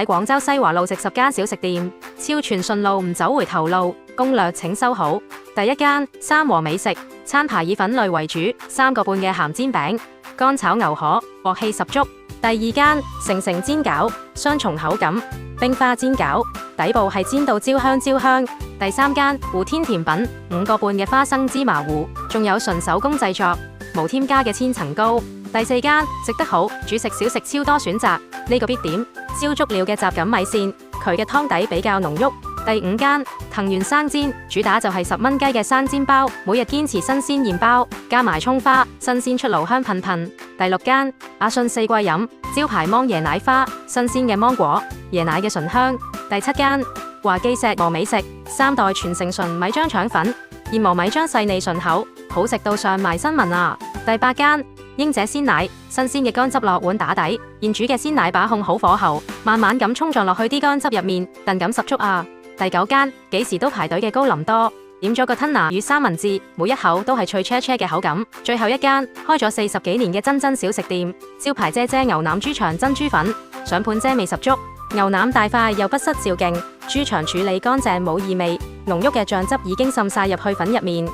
喺廣州西華路食10間小食店，超傳順路唔走回頭路。攻略請收好。第一間三和美食，餐牌以粉類為主，3個半嘅鹹煎餅，乾炒牛河，鑊氣十足。第二間成城煎餃，雙重口感，冰花煎餃，底部係煎到焦香。第三間胡天甜品，5個半嘅花生芝麻糊，仲有純手工製作，無添加嘅千層糕。第四間食得好，主食小食超多選擇，呢個必點燒足料嘅雜錦米線，佢嘅湯底比較濃郁。第五間藤原生煎，主打就係10蚊雞嘅生煎包，每日堅持新鮮現包，加埋蔥花，新鮮出爐香噴噴。第六間阿信四季飲，招牌芒椰奶花，新鮮嘅芒果，椰奶嘅醇香。第七間華記石磨美食，3代傳承純米漿腸粉，現磨米漿細膩順口，好食到上埋新聞啊！第八間英姐鮮奶，新鮮嘅乾汁落碗打底，現煮嘅鮮奶把控好火候，慢慢咁沖撞落去啲乾汁入面，燉感十足啊！第九間幾時都排隊嘅高林多，點咗個吞拿魚三文治，每一口都係脆車車嘅口感。最後一間開咗40幾年嘅珍珍小食店，招牌姐姐牛腩豬腸珍珠粉，上盤姐味十足，牛腩大塊又不失嚼勁，豬腸處理乾淨冇異味，濃郁嘅醬汁已經滲晒入去粉入面。